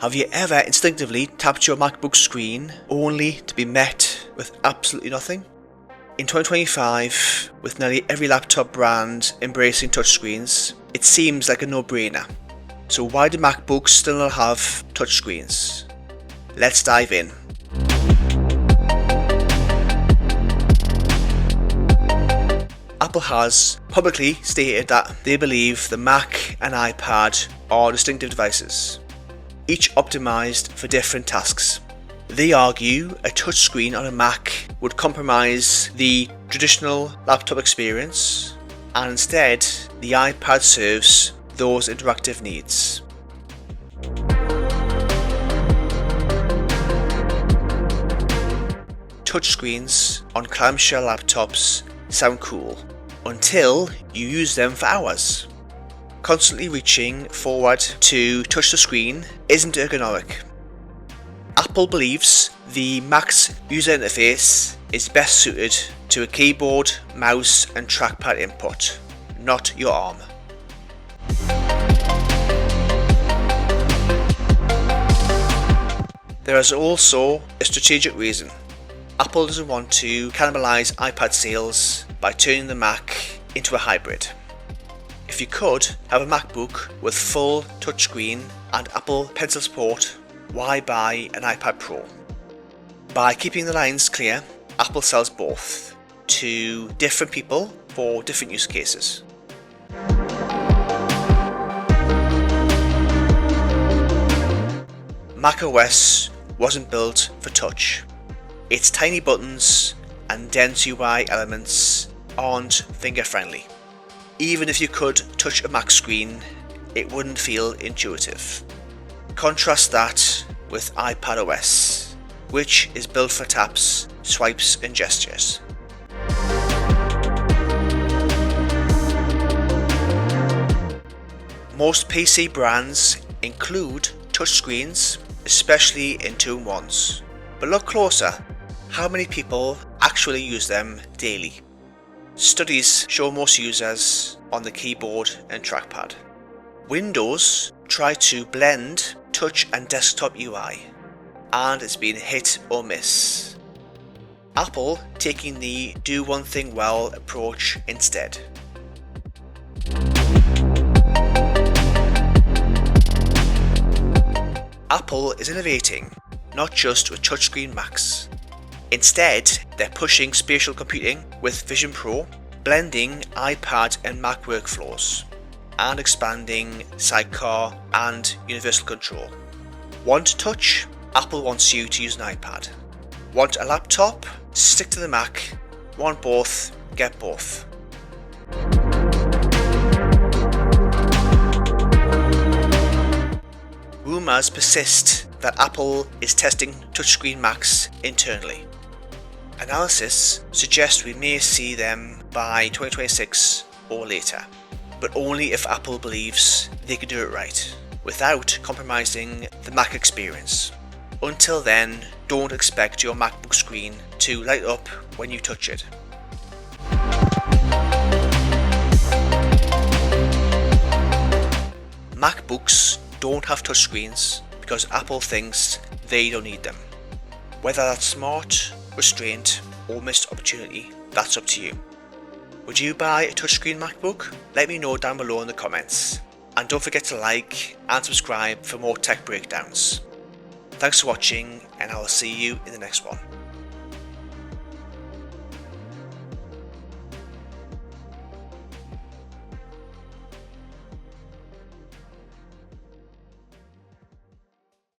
Have you ever instinctively tapped your MacBook screen only to be met with absolutely nothing? In 2025, with nearly every laptop brand embracing touchscreens, it seems like a no-brainer. So why do MacBooks still not have touchscreens? Let's dive in. Apple has publicly stated that they believe the Mac and iPad are distinctive devices, each optimized for different tasks. They argue a touchscreen on a Mac would compromise the traditional laptop experience, and instead the iPad serves those interactive needs. Touchscreens on clamshell laptops sound cool until you use them for hours. Constantly reaching forward to touch the screen isn't ergonomic. Apple believes the Mac's user interface is best suited to a keyboard, mouse and trackpad input, not your arm. There is also a strategic reason. Apple doesn't want to cannibalize iPad sales by turning the Mac into a hybrid. If you could have a MacBook with full touchscreen and Apple Pencil support, why buy an iPad Pro? By keeping the lines clear, Apple sells both to different people for different use cases. macOS wasn't built for touch. Its tiny buttons and dense UI elements aren't finger friendly. Even if you could touch a Mac screen, it wouldn't feel intuitive. Contrast that with iPadOS, which is built for taps, swipes and gestures. Most PC brands include touchscreens, especially in 2-in-1s. But look closer, how many people actually use them daily? Studies show most users on the keyboard and trackpad. Windows try to blend touch and desktop UI, and it's been hit or miss. Apple taking the do one thing well approach instead. Apple is innovating, not just with touchscreen Macs. Instead, they're pushing spatial computing with Vision Pro, blending iPad and Mac workflows, and expanding sidecar and universal control. Want touch? Apple wants you to use an iPad. Want a laptop? Stick to the Mac. Want both? Get both. Rumours persist that Apple is testing touchscreen Macs internally. Analysis suggests we may see them by 2026 or later, but only if Apple believes they can do it right, without compromising the Mac experience. Until then, don't expect your MacBook screen to light up when you touch it. MacBooks don't have touchscreens because Apple thinks they don't need them. Whether that's smart, restraint, or missed opportunity, that's up to you. Would you buy a touchscreen MacBook? Let me know down below in the comments. And don't forget to like and subscribe for more tech breakdowns. Thanks for watching, and I will see you in the next one.